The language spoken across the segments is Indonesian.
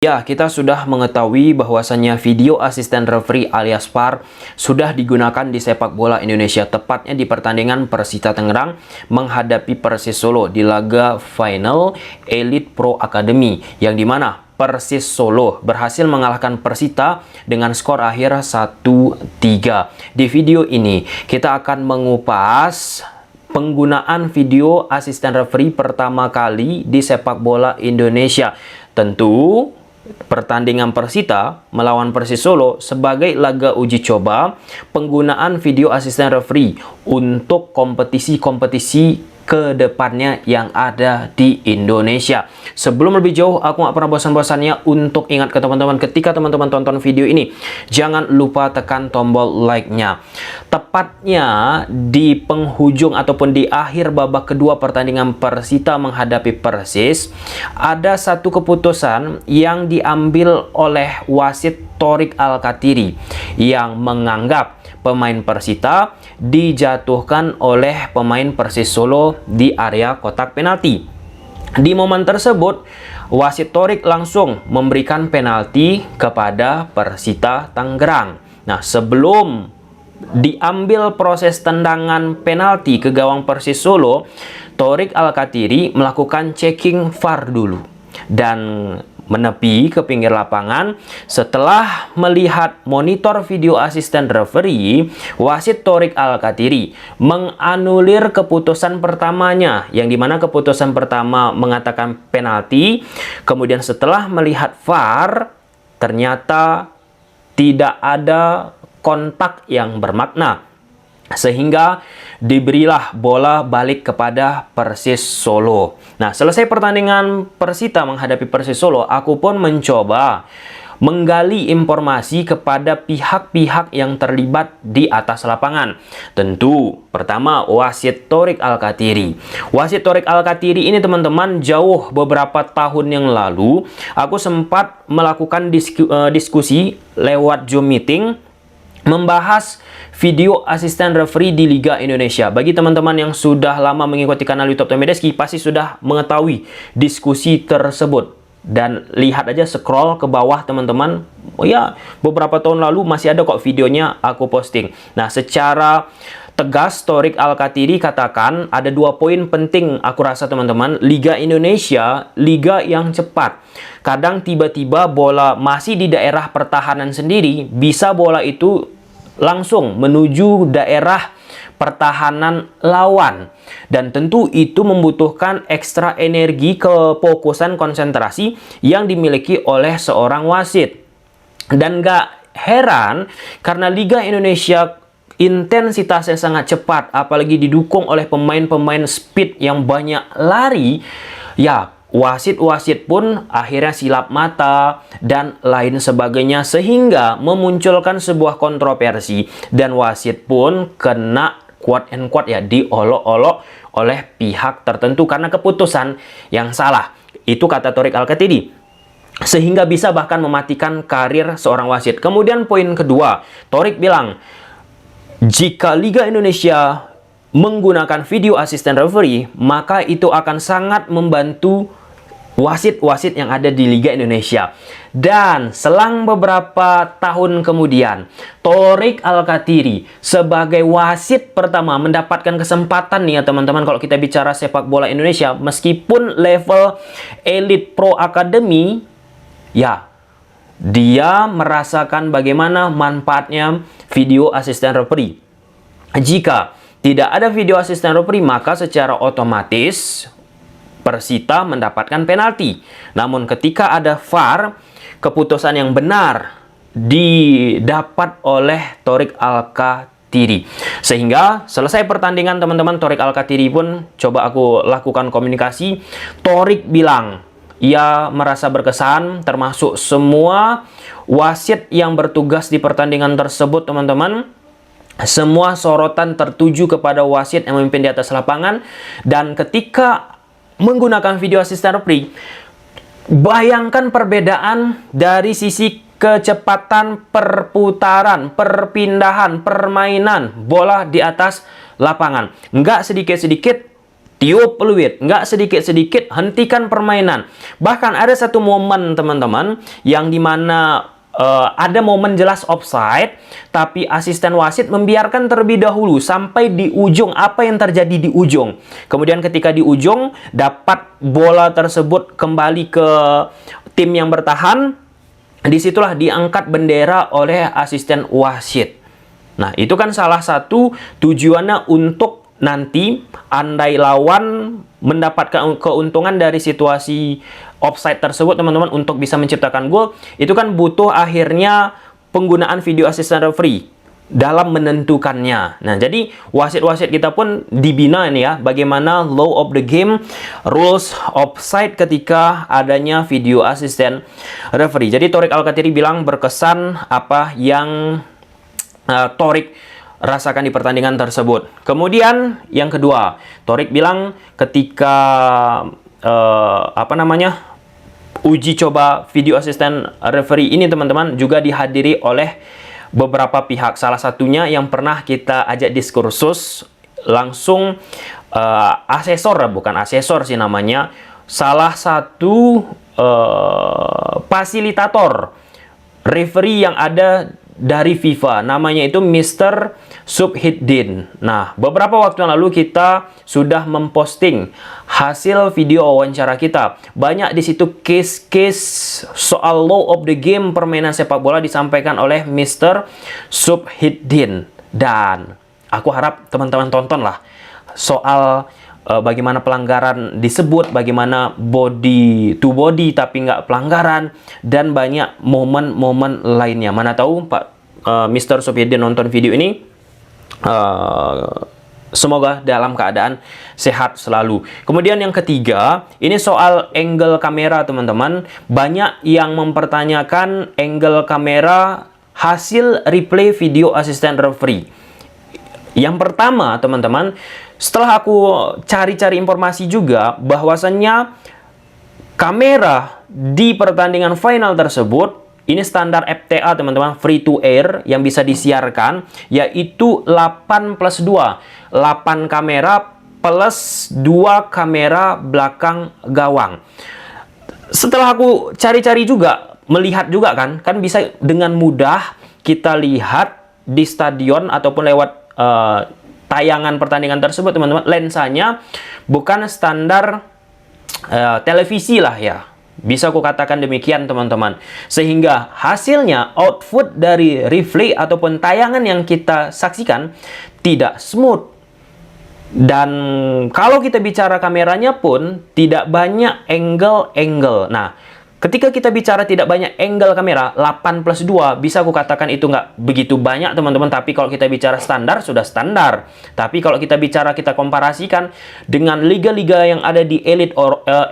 Ya, kita sudah mengetahui bahwasannya video asisten referee alias VAR sudah digunakan di sepak bola Indonesia, tepatnya di pertandingan Persita Tangerang menghadapi Persis Solo di laga final Elite Pro Academy, yang dimana Persis Solo berhasil mengalahkan Persita dengan skor akhir 1-3. Di video ini kita akan mengupas penggunaan video asisten referee pertama kali di sepak bola Indonesia. Tentu pertandingan Persita melawan Persis Solo sebagai laga uji coba penggunaan video asisten referee untuk kompetisi-kompetisi ke depannya yang ada di Indonesia. Sebelum lebih jauh, aku nggak pernah bosan-bosannya untuk ingat ke teman-teman, ketika teman-teman tonton video ini, jangan lupa tekan tombol like-nya. Tepatnya di penghujung ataupun di akhir babak kedua pertandingan Persita menghadapi Persis, ada satu keputusan yang diambil oleh wasit Thorik Alkatiri yang menganggap pemain Persita dijatuhkan oleh pemain Persis Solo di area kotak penalti. Di momen tersebut, wasit Thorik langsung memberikan penalti kepada Persita Tangerang. Nah, sebelum diambil proses tendangan penalti ke gawang Persis Solo, Thorik Alkatiri melakukan checking VAR dulu dan menepi ke pinggir lapangan. Setelah melihat monitor video asisten referee, wasit Thorik Alkatiri menganulir keputusan pertamanya, yang dimana keputusan pertama mengatakan penalti. Kemudian setelah melihat VAR, ternyata tidak ada kontak yang bermakna, sehingga diberilah bola balik kepada Persis Solo. Nah, selesai pertandingan Persita menghadapi Persis Solo, aku pun mencoba menggali informasi kepada pihak-pihak yang terlibat di atas lapangan. Tentu, pertama wasit Thorik Alkatiri. Wasit Thorik Alkatiri ini teman-teman, jauh beberapa tahun yang lalu, aku sempat melakukan diskusi lewat Zoom meeting membahas video asisten referee di Liga Indonesia. Bagi teman-teman yang sudah lama mengikuti kanal YouTube Tommy Deski, pasti sudah mengetahui diskusi tersebut. Dan lihat aja, scroll ke bawah teman-teman. Oh ya, beberapa tahun lalu masih ada kok videonya aku posting. Nah, secara tegas Thorik Alkatiri katakan ada 2 poin penting aku rasa teman-teman. Liga Indonesia, liga yang cepat. Kadang tiba-tiba bola masih di daerah pertahanan sendiri, bisa bola itu langsung menuju daerah pertahanan lawan. Dan tentu itu membutuhkan ekstra energi, kefokusan, konsentrasi yang dimiliki oleh seorang wasit. Dan gak heran karena Liga Indonesia intensitasnya sangat cepat, apalagi didukung oleh pemain-pemain speed yang banyak lari, ya wasit-wasit pun akhirnya silap mata dan lain sebagainya, sehingga memunculkan sebuah kontroversi dan wasit pun kena quote and quote ya, diolok-olok oleh pihak tertentu karena keputusan yang salah. Itu kata Thorik Alkatiri, sehingga bisa bahkan mematikan karir seorang wasit. Kemudian poin kedua, Thorik bilang, jika Liga Indonesia menggunakan video asisten referee, maka itu akan sangat membantu wasit-wasit yang ada di Liga Indonesia. Dan selang beberapa tahun kemudian, Thorik Alkatiri sebagai wasit pertama mendapatkan kesempatan nih ya teman-teman, kalau kita bicara sepak bola Indonesia, meskipun level Elite Pro Academy, ya dia merasakan bagaimana manfaatnya video asisten referee. Jika tidak ada video asisten referee, maka secara otomatis Persita mendapatkan penalti. Namun ketika ada VAR, keputusan yang benar didapat oleh Thorik Alkatiri. Sehingga selesai pertandingan teman-teman, Thorik Alkatiri pun coba aku lakukan komunikasi. Thorik bilang ia merasa berkesan, termasuk semua wasit yang bertugas di pertandingan tersebut teman-teman. Semua sorotan tertuju kepada wasit yang memimpin di atas lapangan. Dan ketika menggunakan video asisten referee, bayangkan perbedaan dari sisi kecepatan perputaran, perpindahan, permainan bola di atas lapangan. Nggak sedikit-sedikit tiup peluit, nggak sedikit-sedikit hentikan permainan. Bahkan ada satu momen teman-teman yang dimana ada momen jelas offside, tapi asisten wasit membiarkan terlebih dahulu sampai di ujung apa yang terjadi di ujung. Kemudian ketika di ujung dapat bola tersebut kembali ke tim yang bertahan, disitulah diangkat bendera oleh asisten wasit. Nah, itu kan salah satu tujuannya untuk nanti andai lawan mendapatkan keuntungan dari situasi offside tersebut teman-teman untuk bisa menciptakan gol, itu kan butuh akhirnya penggunaan video assistant referee dalam menentukannya. Nah, jadi wasit-wasit kita pun dibina ini ya, bagaimana law of the game, rules offside ketika adanya video assistant referee. Jadi Thorik Alkatiri bilang berkesan apa yang Thorik rasakan di pertandingan tersebut. Kemudian yang kedua, Thorik bilang ketika uji coba video assistant referee ini teman-teman juga dihadiri oleh beberapa pihak. Salah satunya yang pernah kita ajak diskursus langsung bukan asesor sih namanya, salah satu fasilitator referee yang ada dari FIFA, namanya itu Mr. Subhiddin. Nah, beberapa waktu yang lalu kita sudah memposting hasil video wawancara kita. Banyak di situ case-case soal law of the game permainan sepak bola disampaikan oleh Mr. Subhiddin. Dan aku harap teman-teman tontonlah soal bagaimana pelanggaran disebut, bagaimana body to body tapi nggak pelanggaran, dan banyak momen-momen lainnya. Mana tahu Pak Mr. Subhiddin nonton video ini, semoga dalam keadaan sehat selalu. Kemudian yang ketiga, ini soal angle kamera teman-teman. Banyak yang mempertanyakan angle kamera hasil replay video assistant referee. Yang pertama teman-teman, setelah aku cari-cari informasi juga bahwasannya kamera di pertandingan final tersebut ini standar FTA teman-teman, free to air yang bisa disiarkan, yaitu 8+2, 8 kamera plus 2 kamera belakang gawang. Setelah aku cari-cari juga, melihat juga kan bisa dengan mudah kita lihat di stadion ataupun lewat tayangan pertandingan tersebut teman-teman, lensanya bukan standar televisi lah ya, bisa aku katakan demikian teman-teman, sehingga hasilnya output dari replay ataupun tayangan yang kita saksikan tidak smooth. Dan kalau kita bicara kameranya pun tidak banyak angle-angle. Nah, ketika kita bicara tidak banyak angle kamera, 8+2, bisa aku katakan itu nggak begitu banyak teman-teman. Tapi kalau kita bicara standar, sudah standar. Tapi kalau kita bicara, kita komparasikan dengan liga-liga yang ada di elite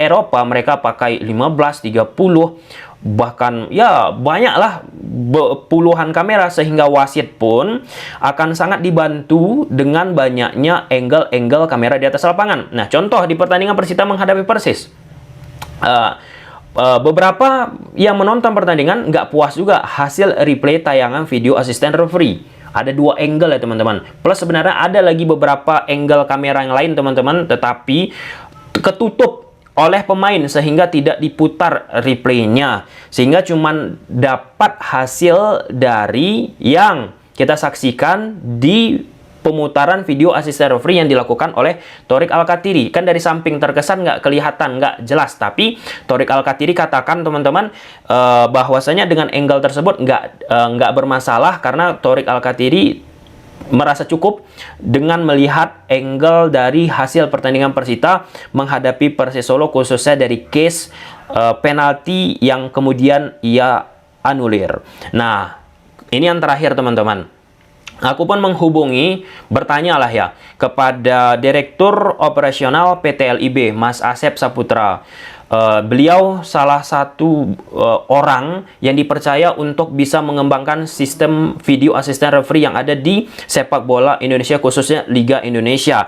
Eropa, mereka pakai 15, 30, bahkan ya banyaklah puluhan kamera, sehingga wasit pun akan sangat dibantu dengan banyaknya angle-angle kamera di atas lapangan. Nah, contoh di pertandingan Persita menghadapi Persis. Beberapa yang menonton pertandingan nggak puas juga hasil replay tayangan video asisten referee. Ada 2 angle ya teman-teman. Plus sebenarnya ada lagi beberapa angle kamera yang lain teman-teman, tetapi ketutup oleh pemain sehingga tidak diputar replaynya. Sehingga cuman dapat hasil dari yang kita saksikan di pemutaran video asisten referee yang dilakukan oleh Thorik Alkatiri. Kan dari samping terkesan nggak kelihatan, nggak jelas. Tapi Thorik Alkatiri katakan teman-teman bahwasanya dengan angle tersebut nggak bermasalah, karena Thorik Alkatiri merasa cukup dengan melihat angle dari hasil pertandingan Persita menghadapi Persis Solo, khususnya dari case penalti yang kemudian ia anulir. Nah, ini yang terakhir teman-teman. Aku pun menghubungi, bertanyalah ya, kepada Direktur Operasional PT LIB, Mas Asep Saputra. Beliau salah satu orang yang dipercaya untuk bisa mengembangkan sistem video asisten referee yang ada di sepak bola Indonesia, khususnya Liga Indonesia.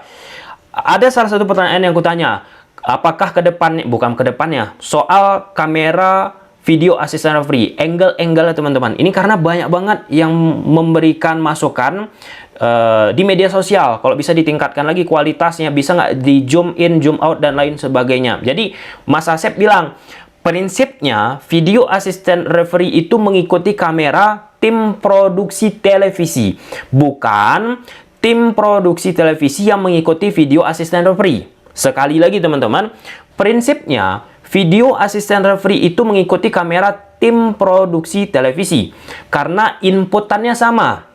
Ada salah satu pertanyaan yang kutanya, apakah ke depannya, bukan ke depannya, soal kamera video asisten referee, angle-angle teman-teman. Ini karena banyak banget yang memberikan masukan di media sosial. Kalau bisa ditingkatkan lagi kualitasnya, bisa nggak di zoom in, zoom out, dan lain sebagainya. Jadi Mas Asep bilang, prinsipnya video asisten referee itu mengikuti kamera tim produksi televisi, bukan tim produksi televisi yang mengikuti video asisten referee. Sekali lagi teman-teman, prinsipnya video asisten referee itu mengikuti kamera tim produksi televisi karena inputannya sama.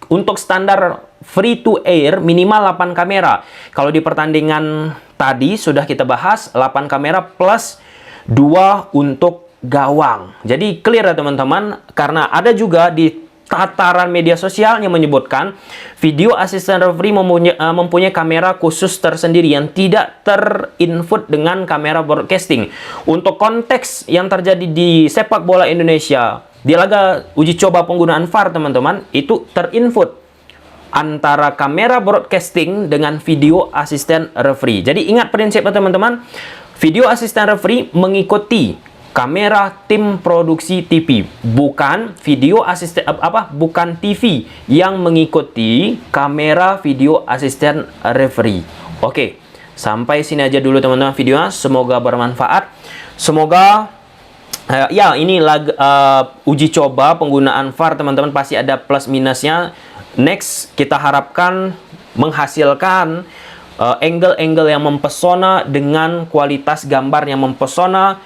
Untuk standar free to air minimal 8 kamera. Kalau di pertandingan tadi sudah kita bahas 8 kamera plus 2 untuk gawang. Jadi clear ya teman-teman, karena ada juga di tataran media sosial yang menyebutkan video asisten referee mempunyai kamera khusus tersendiri yang tidak terinput dengan kamera broadcasting. Untuk konteks yang terjadi di sepak bola Indonesia di laga uji coba penggunaan VAR teman-teman, itu terinput antara kamera broadcasting dengan video asisten referee. Jadi ingat prinsipnya teman-teman, video asisten referee mengikuti kamera tim produksi TV, bukan video asisten bukan TV yang mengikuti kamera video asisten referee. Oke, sampai sini aja dulu teman-teman videonya. Semoga bermanfaat. Semoga ya ini uji coba penggunaan VAR teman-teman, pasti ada plus minusnya. Next kita harapkan menghasilkan angle-angle yang mempesona dengan kualitas gambar yang mempesona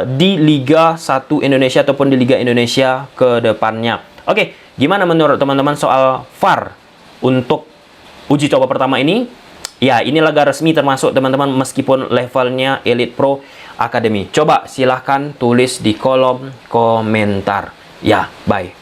di Liga 1 Indonesia ataupun di Liga Indonesia ke depannya. Oke, gimana menurut teman-teman soal VAR untuk uji coba pertama ini? Ya, ini laga resmi termasuk teman-teman meskipun levelnya Elite Pro Academy. Coba silahkan tulis di kolom komentar. Ya, bye.